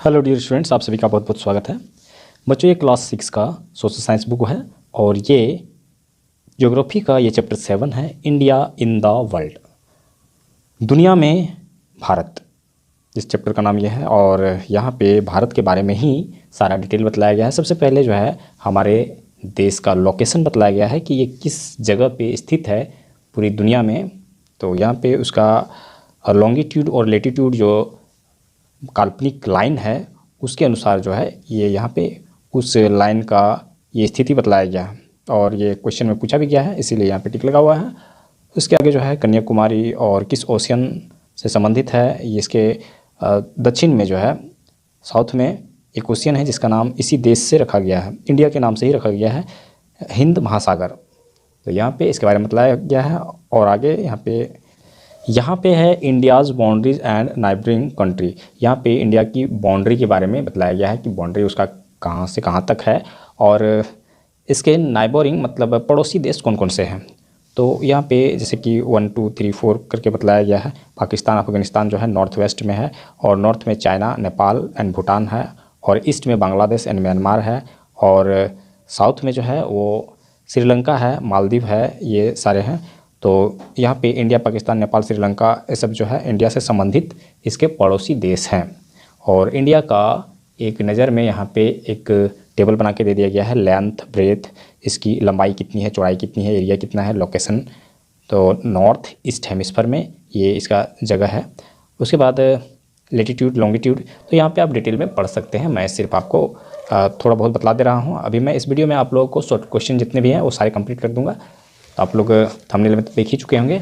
Hello dear students, आप सभी का बहुत बहुत स्वागत है। बच्चों, ये क्लास 6 का सोशल साइंस बुक है और ये ज्योग्राफी का ये चैप्टर 7 है, इंडिया इन द वर्ल्ड, दुनिया में भारत। इस चैप्टर का नाम ये है और यहाँ पे भारत के बारे में ही सारा डिटेल बतलाया गया है। सबसे पहले जो है हमारे देश का लोकेशन बतलाया गया है कि ये किस जगह पे स्थित है पूरी दुनिया में। तो यहाँ पे उसका लॉन्गिट्यूड और लेटीट्यूड जो काल्पनिक लाइन है उसके अनुसार जो है ये यहाँ पे उस लाइन का ये स्थिति बतलाया गया है और ये क्वेश्चन में पूछा भी गया है, इसीलिए यहाँ पे टिक लगा हुआ है। उसके आगे जो है कन्याकुमारी और किस ओशियन से संबंधित है, ये इसके दक्षिण में जो है साउथ में एक ओशियन है जिसका नाम इसी देश से रखा गया है, इंडिया के नाम से ही रखा गया है, हिंद महासागर। तो यहाँ पे इसके बारे में बताया गया है। और आगे यहाँ पे है India's boundaries and neighbouring country. यहाँ पे इंडिया की बाउंड्री के बारे में बताया गया है कि बाउंड्री उसका कहाँ से कहाँ तक है और इसके नाइबरिंग मतलब पड़ोसी देश कौन कौन से हैं। तो यहाँ पे जैसे कि 1 2 3 4 करके बताया गया है। पाकिस्तान अफगानिस्तान जो है नॉर्थ वेस्ट में है और नॉर्थ में चाइना नेपाल एंड भूटान है और ईस्ट में बांग्लादेश एंड म्यांमार है और साउथ में जो है वो श्रीलंका है, मालदीव है, ये सारे हैं। तो यहाँ पे इंडिया पाकिस्तान नेपाल श्रीलंका ये सब जो है इंडिया से संबंधित इसके पड़ोसी देश हैं। और इंडिया का एक नज़र में यहाँ पे एक टेबल बना के दे दिया गया है, लेंथ ब्रेथ, इसकी लंबाई कितनी है, चौड़ाई कितनी है, एरिया कितना है, लोकेशन। तो नॉर्थ ईस्ट हेमिस्फीयर में ये इसका जगह है। उसके बाद लेटीट्यूड लॉन्गिट्यूड, तो यहाँ पे आप डिटेल में पढ़ सकते हैं, मैं सिर्फ आपको थोड़ा बहुत बतला दे रहा हूँ। अभी मैं इस वीडियो में आप लोगों को शॉर्ट क्वेश्चन जितने भी हैं वो सारे कंप्लीट कर दूँगा। आप लोग थंबनेल में देख ही चुके होंगे।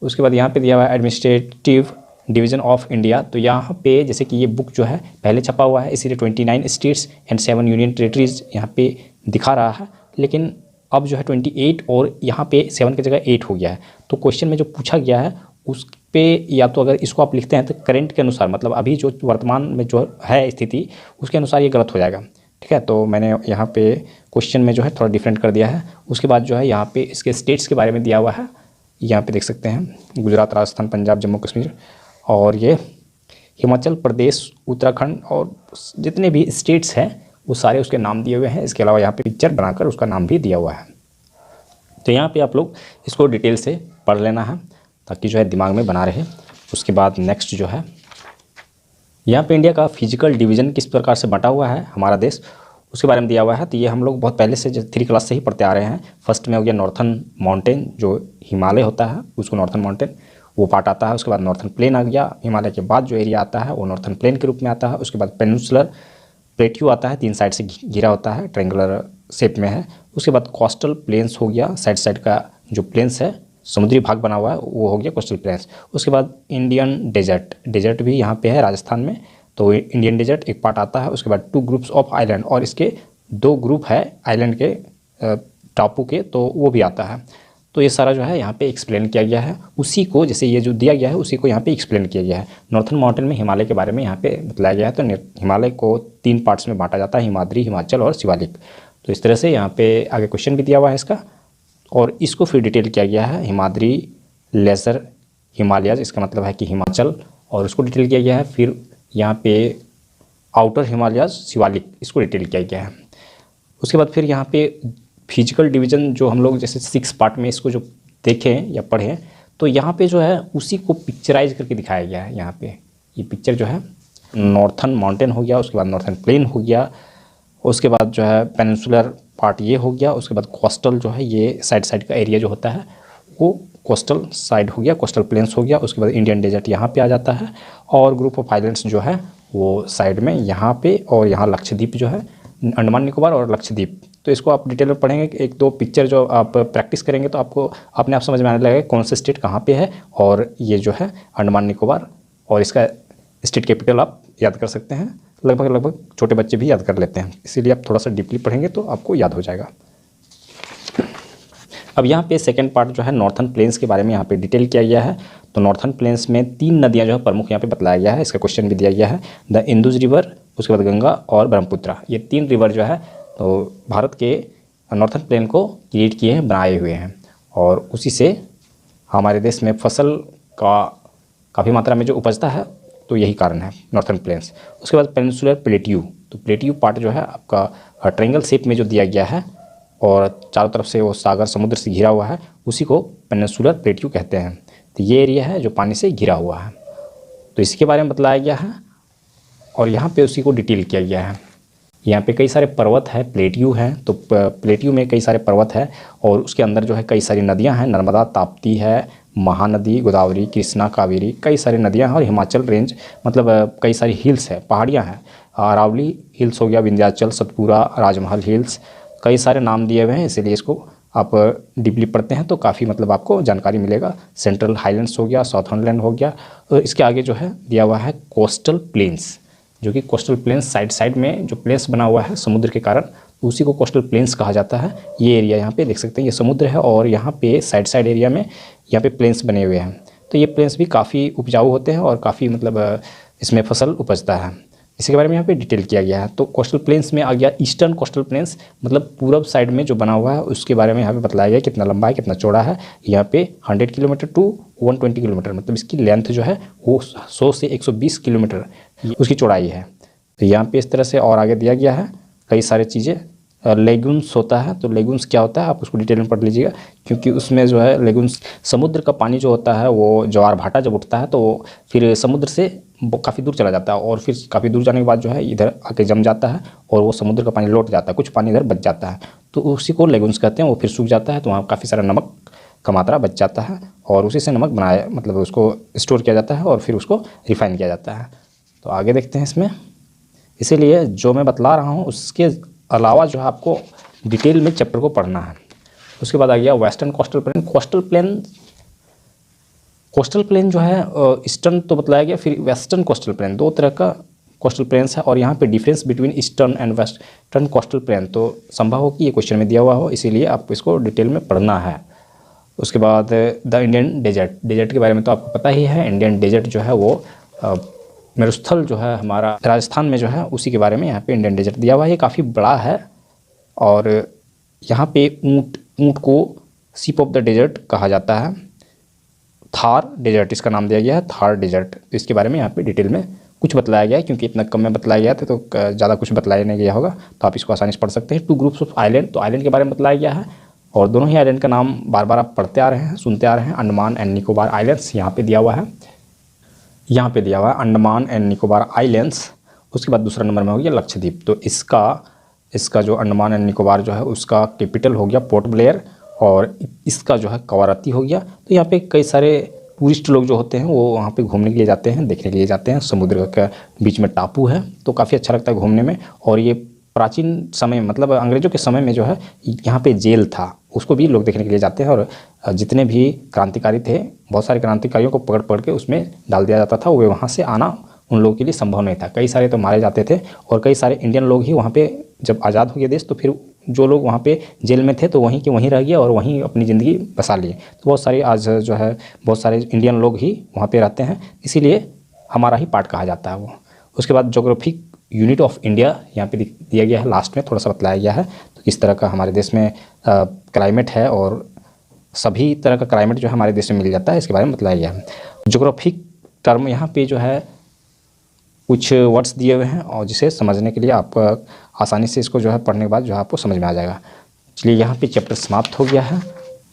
उसके बाद यहाँ पे दिया हुआ है एडमिनिस्ट्रेटिव डिवीज़न ऑफ इंडिया। तो यहाँ पे जैसे कि ये बुक जो है पहले छपा हुआ है, इसीलिए 29 स्टेट्स एंड 7 यूनियन टेरिटरीज़ यहाँ पे दिखा रहा है, लेकिन अब जो है 28 और यहाँ पे 7 की जगह 8 हो गया है। तो क्वेश्चन में जो पूछा गया है उस पे या तो अगर इसको आप लिखते हैं तो करंट के अनुसार, मतलब अभी जो वर्तमान में जो है स्थिति उसके अनुसार ये गलत हो जाएगा, ठीक है। तो मैंने यहाँ पे क्वेश्चन में जो है थोड़ा डिफरेंट कर दिया है। उसके बाद जो है यहाँ पे इसके स्टेट्स के बारे में दिया हुआ है, यहाँ पे देख सकते हैं, गुजरात, राजस्थान, पंजाब, जम्मू कश्मीर और ये हिमाचल प्रदेश, उत्तराखंड और जितने भी स्टेट्स हैं वो सारे उसके नाम दिए हुए हैं। इसके अलावा यहाँ पे पिक्चर बनाकर उसका नाम भी दिया हुआ है। तो यहाँ पर आप लोग इसको डिटेल से पढ़ लेना है ताकि जो है दिमाग में बना रहे। उसके बाद नेक्स्ट जो है यहाँ पे इंडिया का फिजिकल डिवीज़न किस प्रकार से बटा हुआ है हमारा देश, उसके बारे में दिया हुआ है। तो ये हम लोग बहुत पहले से 3 क्लास से ही पढ़ते आ रहे हैं। फर्स्ट में हो गया नॉर्थन माउंटेन, जो हिमालय होता है उसको नॉर्थन माउंटेन वो पार्ट आता है। उसके बाद नॉर्थन प्लेन आ गया, हिमालय के बाद जो एरिया आता है वो नॉर्थन प्लेन के रूप में आता है। उसके बाद पेनिनसुलर प्लेट्यू आता है, 3 साइड से घिरा होता है, ट्रायंगुलर शेप में है। उसके बाद कोस्टल प्लेन्स हो गया, साइड साइड का जो प्लेन्स है समुद्री भाग बना हुआ है वो हो गया कोस्टल प्लेन्स। उसके बाद इंडियन डेजर्ट भी यहाँ पे है राजस्थान में, तो इंडियन डेजर्ट एक पार्ट आता है। उसके बाद 2 ग्रुप्स ऑफ आइलैंड, और इसके 2 ग्रुप है आइलैंड के टापू के, तो वो भी आता है। तो ये सारा जो है यहाँ पे एक्सप्लेन किया गया है, उसी को जैसे ये जो दिया गया है उसी को यहाँ पे एक्सप्लेन किया गया है। नॉर्थन माउंटेन में हिमालय के बारे में यहाँ पे बताया गया है। तो हिमालय को 3 पार्ट्स में बांटा जाता है, हिमाद्री, हिमाचल और शिवालिक। तो इस तरह से यहाँ पे आगे क्वेश्चन भी दिया हुआ है इसका, और इसको फिर डिटेल किया गया है, हिमाद्री, लेज़र हिमालयाज, इसका मतलब है कि हिमाचल, और उसको डिटेल किया गया है। फिर यहाँ पे आउटर हिमालयाज, शिवालिक, इसको डिटेल किया गया है। उसके बाद फिर यहाँ पे फिजिकल डिवीज़न जो हम लोग जैसे 6 पार्ट में इसको जो देखें या पढ़ें, तो यहाँ पे जो है उसी को पिक्चराइज करके दिखाया गया है। यहाँ पे ये पिक्चर जो है नॉर्थन माउंटेन हो गया, उसके बाद नॉर्थन प्लेन हो गया, उसके बाद जो है पेनिनसुलर पार्ट ये हो गया, उसके बाद कोस्टल जो है ये साइड का एरिया जो होता है वो कोस्टल साइड हो गया, कोस्टल प्लेन्स हो गया। उसके बाद इंडियन डेजर्ट यहाँ पे आ जाता है, और ग्रुप ऑफ आइलैंड्स जो है वो साइड में यहाँ पे, और यहाँ लक्षद्वीप जो है, अंडमान निकोबार और लक्षद्वीप। तो इसको आप डिटेल में पढ़ेंगे, 1-2 पिक्चर जो आप प्रैक्टिस करेंगे तो आपको अपने आप समझ में आने लगेगा कौन सा स्टेट कहाँ पे है, और ये जो है अंडमान निकोबार, और इसका स्टेट कैपिटल आप याद कर सकते हैं। लगभग छोटे बच्चे भी याद कर लेते हैं, इसीलिए आप थोड़ा सा डीपली पढ़ेंगे तो आपको याद हो जाएगा। अब यहाँ पे सेकंड पार्ट जो है नॉर्थन प्लेन्स के बारे में यहाँ पे डिटेल किया गया है। तो नॉर्थन प्लेन्स में 3 नदियाँ जो है प्रमुख यहाँ पे बतलाया गया है, इसका क्वेश्चन भी दिया गया है, द इंदुज रिवर, उसके बाद गंगा और ब्रह्मपुत्र। ये 3 रिवर जो है तो भारत के नॉर्थन प्लेन को क्रिएट किए हैं, बनाए हुए हैं, और उसी से हमारे देश में फसल का काफ़ी मात्रा में जो उपजता है तो यही कारण है, नॉर्थर्न प्लेन्स। उसके बाद पेनिनसुलर प्लेट्यू, तो प्लेट्यू पार्ट जो है आपका ट्रायंगल शेप में जो दिया गया है और चारों तरफ से वो सागर समुद्र से घिरा हुआ है, उसी को पेनिनसुलर प्लेट्यू कहते हैं। तो ये एरिया है जो पानी से घिरा हुआ है, तो इसके बारे में बतलाया गया है और यहाँ पे उसी को डिटेल किया गया है। यहाँ पे कई सारे पर्वत है, प्लेट्यू हैं, तो प्लेट्यू में कई सारे पर्वत है और उसके अंदर जो है कई सारी नदियाँ हैं, नर्मदा, ताप्ती है, महानदी, गोदावरी, कृष्णा, कावेरी, कई सारी नदियाँ हैं और हिमाचल रेंज मतलब कई सारी हिल्स है, पहाड़ियाँ हैं, अरावली हिल्स हो गया, विंध्याचल, सतपुरा, राजमहल हिल्स, कई सारे नाम दिए हुए हैं, इसीलिए इसको आप डीपली पढ़ते हैं तो काफ़ी मतलब आपको जानकारी मिलेगा। सेंट्रल हाईलैंड्स हो गया, साउथर्न लैंड हो गया, और इसके आगे जो है दिया हुआ है कोस्टल प्लेन्स, जो कि कोस्टल प्लेन्स साइड में जो प्लेन्स बना हुआ है समुद्र के कारण, उसी को कोस्टल प्लेन्स कहा जाता है। ये एरिया यहाँ पे देख सकते हैं, ये समुद्र है और यहाँ पे साइड एरिया में यहाँ पे प्लेन्स बने हुए हैं, तो ये प्लेन्स भी काफ़ी उपजाऊ होते हैं और काफ़ी मतलब इसमें फसल उपजता है। इसके बारे में यहाँ पे डिटेल किया गया है। तो कोस्टल प्लेन्स में आ गया ईस्टर्न कोस्टल प्लेन्स, मतलब पूरब साइड में जो बना हुआ है उसके बारे में यहाँ पे बताया गया कितना लंबा है, कितना चौड़ा है। यहाँ पे 100 किलोमीटर टू 120 किलोमीटर, मतलब इसकी लेंथ जो है वो 100 से 120 किलोमीटर उसकी चौड़ाई है। तो यहाँ पे इस तरह से और आगे दिया गया है कई सारी चीज़ें। लेगुन्स होता है, तो लेगुन्स क्या होता है आप उसको डिटेल में पढ़ लीजिएगा, क्योंकि उसमें जो है लेगुन्स, समुद्र का पानी जो होता है वो ज्वार भाटा जब उठता है तो फिर समुद्र से काफ़ी दूर चला जाता है और फिर काफ़ी दूर जाने के बाद जो है इधर आके जम जाता है और वो समुद्र का पानी लौट जाता है, कुछ पानी इधर बच जाता है, तो उसी को लेगुन्स कहते हैं। वो फिर सूख जाता है तो वहाँ काफ़ी सारा नमक का मात्रा बच जाता है और उसी से नमक बनाया मतलब उसको स्टोर किया जाता है और फिर उसको रिफाइन किया जाता है। तो आगे देखते हैं इसमें। इसीलिए जो मैं बतला रहा हूँ उसके अलावा जो है आपको डिटेल में चैप्टर को पढ़ना है। उसके बाद आ गया western coastal plain. Coastal plain जो है ईस्टर्न तो बतलाया गया, फिर वेस्टर्न कोस्टल प्लेन, दो तरह का कोस्टल प्लेन्स है और यहाँ पे difference between eastern and western coastal plain, तो संभव हो कि ये क्वेश्चन में दिया हुआ हो, इसीलिए आपको इसको डिटेल में पढ़ना है। उसके बाद द इंडियन डेजर्ट के बारे में तो आपको पता ही है। इंडियन डेजर्ट जो है वो मरुस्थल जो है हमारा राजस्थान में जो है उसी के बारे में यहाँ पे इंडियन डेजर्ट दिया हुआ है। ये काफ़ी बड़ा है और यहाँ पे ऊँट को शिप ऑफ द डेजर्ट कहा जाता है। थार डेजर्ट इसका नाम दिया गया है, थार डेजर्ट। तो इसके बारे में यहाँ पे डिटेल में कुछ बतलाया गया है, क्योंकि इतना कम में बतलाया गया था तो ज़्यादा कुछ बतलाया नहीं गया होगा, तो आप इसको आसानी से पढ़ सकते हैं। 2 ग्रुप्स ऑफ आइलैंड, तो आइलैंड के बारे में बतलाया गया है और दोनों ही आइलैंड का नाम बार बार आप पढ़ते आ रहे हैं, सुनते आ रहे हैं। अंडमान एंड निकोबार आइलैंड्स यहाँ पे दिया हुआ है, यहाँ पे दिया हुआ है अंडमान एंड निकोबार आइलैंड्स। उसके बाद दूसरा नंबर में हो गया लक्षद्वीप। तो इसका जो अंडमान एंड निकोबार जो है उसका कैपिटल हो गया पोर्ट ब्लेयर और इसका जो है कवारत्ती हो गया। तो यहाँ पे कई सारे टूरिस्ट लोग जो होते हैं वो वहाँ पे घूमने के लिए जाते हैं, देखने के लिए जाते हैं। समुद्र के बीच में टापू है तो काफ़ी अच्छा लगता है घूमने में। और ये प्राचीन समय मतलब अंग्रेज़ों के समय में जो है यहाँ पे जेल था, उसको भी लोग देखने के लिए जाते हैं। और जितने भी क्रांतिकारी थे, बहुत सारे क्रांतिकारियों को पकड़ पकड़ के उसमें डाल दिया जाता था, वो वहाँ से आना उन लोगों के लिए संभव नहीं था। कई सारे तो मारे जाते थे और कई सारे इंडियन लोग ही वहाँ पे जब आज़ाद हो गया देश तो फिर जो लोग वहाँ पे जेल में थे तो वहीं के वहीं रह गए और वहीं अपनी ज़िंदगी बसा लिए। तो बहुत सारे आज जो है बहुत सारे इंडियन लोग ही वहाँ पे रहते हैं, इसीलिए हमारा ही पार्ट कहा जाता है वो। उसके बाद ज्योग्राफिक यूनिट ऑफ इंडिया यहाँ पे दिया गया है, लास्ट में थोड़ा सा बतलाया गया है तो किस तरह का हमारे देश में क्लाइमेट है और सभी तरह का क्लाइमेट जो है हमारे देश में मिल जाता है, इसके बारे में बतलाया गया है। ज्योग्राफिक टर्म यहाँ पे जो है कुछ वर्ड्स दिए हुए हैं और जिसे समझने के लिए आप आसानी से इसको जो है पढ़ने के बाद जो है आपको समझ में आ जाएगा। चलिए यहाँ पे चैप्टर समाप्त हो गया है।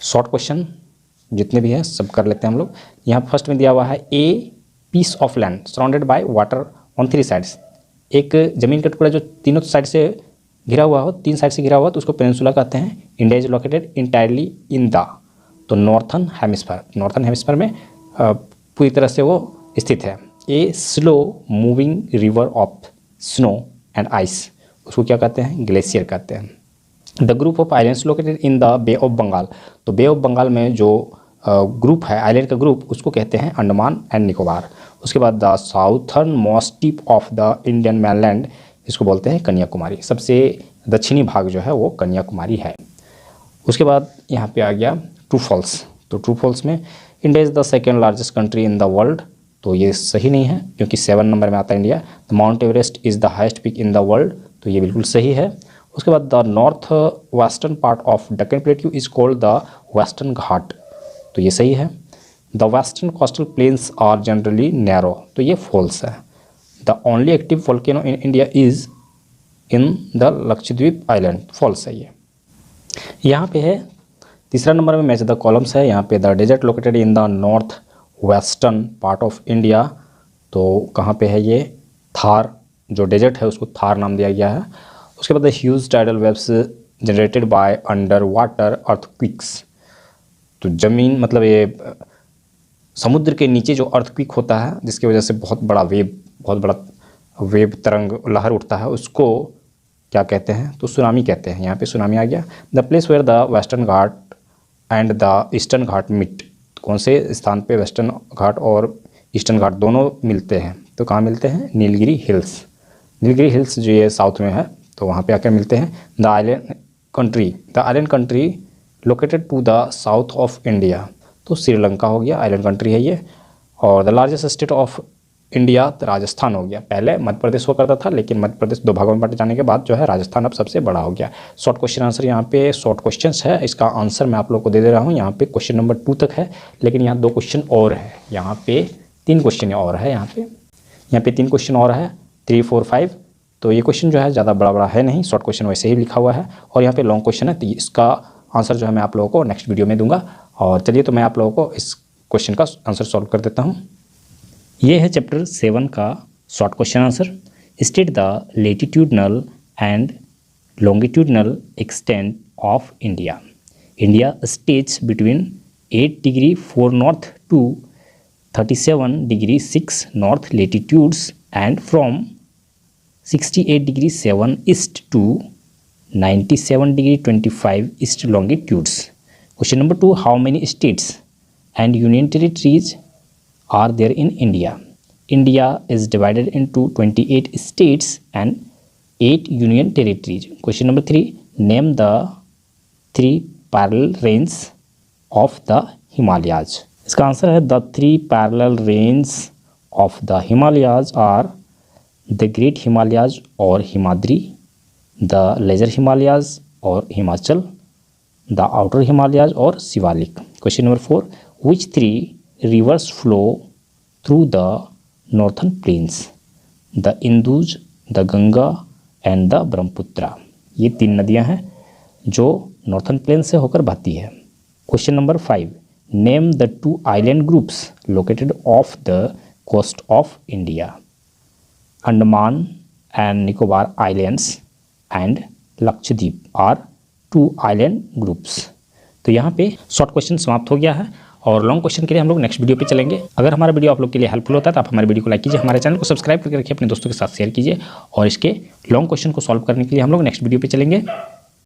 शॉर्ट क्वेश्चन जितने भी हैं सब कर लेते हैं हम लोग। यहाँ फर्स्ट में दिया हुआ है a piece of land surrounded by water on 3 sides. एक ज़मीन का टुकड़ा जो तीनों साइड से घिरा हुआ हो, 3 साइड से घिरा हुआ तो उसको पेनिनसुला कहते हैं। India is located entirely in the तो नॉर्थर्न हेमिस्फीयर में पूरी तरह से वो स्थित है। A slow moving river of snow and ice, उसको क्या कहते हैं, ग्लेशियर कहते हैं। The group of islands located in the bay of Bengal, तो बे ऑफ बंगाल में जो ग्रुप है आइलैंड का ग्रुप उसको कहते हैं अंडमान एंड निकोबार। उसके बाद the southern most tip of the Indian mainland, इसको बोलते हैं कन्याकुमारी। सबसे दक्षिणी भाग जो है वो कन्याकुमारी है। उसके बाद यहाँ पे आ गया ट्रू फॉल्स। तो ट्रू फॉल्स में India is the second largest country in the world, तो ये सही नहीं है क्योंकि 7 नंबर में आता है India. The Mount Everest is the highest peak in the world, तो ये बिल्कुल सही है। उसके बाद the north western part of Deccan plateau is called the Western Ghat, तो ये सही है। The western coastal plains are generally narrow, तो ये फॉल्स है। The only active volcano in India is in the Lakshadweep island, false है ये। यहाँ पे है तीसरा नंबर में मैच द कॉलम्स है। यहाँ पे the desert located in the north western part of India, तो कहाँ पे है ये, थार, जो डेजर्ट है उसको थार नाम दिया गया है। उसके बाद the huge tidal waves generated by under water earthquakes, तो ज़मीन मतलब ये समुद्र के नीचे जो अर्थक्विक होता है जिसकी वजह से बहुत बड़ा वेब तरंग लहर उठता है, उसको क्या कहते हैं, तो सुनामी कहते हैं। यहाँ पे सुनामी आ गया। The place where the Western Ghat and the Eastern Ghat meet, कौन से स्थान पे वेस्टर्न घाट और ईस्टर्न घाट दोनों मिलते हैं, तो कहाँ मिलते हैं, नीलगिरी हिल्स। नीलगिरी हिल्स जो ये साउथ में है, तो वहाँ पे आकर मिलते हैं। The island country located to the south of India, तो श्रीलंका हो गया, आइलैंड कंट्री है ये। और the largest state of India, तो राजस्थान हो गया। पहले मध्य प्रदेश हुआ करता था, लेकिन मध्य प्रदेश 2 भागों में बांटे जाने के बाद जो है राजस्थान अब सबसे बड़ा हो गया। शॉर्ट क्वेश्चन आंसर, यहाँ पे शॉर्ट क्वेश्चंस है, इसका आंसर मैं आप लोगों को दे रहा हूँ। यहाँ पे क्वेश्चन नंबर 2 तक है, लेकिन यहाँ 2 क्वेश्चन और है, यहाँ पे 3 क्वेश्चन और है, यहाँ पे 3 क्वेश्चन और है, 3, 4, 5। तो ये क्वेश्चन जो है ज़्यादा बड़ा है नहीं, शॉर्ट क्वेश्चन वैसे ही लिखा हुआ है। और यहाँ पे लॉन्ग क्वेश्चन है, तो इसका आंसर जो है मैं आप लोगों को नेक्स्ट वीडियो में दूंगा। और चलिए तो मैं आप लोगों को इस क्वेश्चन का आंसर सॉल्व कर देता हूँ। ये है चैप्टर 7 का short question answer. State the latitudinal and longitudinal extent of India. India stays between 8 degree 4 north to 37 degree 6 north latitudes and from 68 degree 7 east to 97 degree 25 east longitudes. Question number 2, how many states and union territories are there in India? India is divided into 28 states and 8 union territories. Question number 3, name the 3 parallel ranges of the Himalayas. इसका answer है the 3 parallel ranges of the Himalayas are the Great Himalayas और Himadri, the Lesser Himalayas और Himachal, the Outer Himalayas और Shivalik. Question number 4, which 3 rivers flow through the northern plains? The Indus, the Ganga and the Brahmaputra. ये 3 नदियां हैं जो northern plane से होकर बहती है। Question number 5, name the 2 island groups located off the coast of India. Andaman and Nicobar Islands and Lakshadweep are 2 island groups. तो यहाँ पे शॉर्ट क्वेश्चन समाप्त हो गया है और लॉन्ग क्वेश्चन के लिए हम लोग नेक्स्ट वीडियो पे चलेंगे। अगर हमारा वीडियो आप लोग के लिए हेल्पफुल होता है तो आप हमारे वीडियो को लाइक कीजिए, हमारे चैनल को सब्सक्राइब करके रखिए, अपने दोस्तों के साथ शेयर कीजिए और इसके लॉन्ग क्वेश्चन को सॉल्व करने के लिए हम लोग नेक्स्ट वीडियो पे चलेंगे।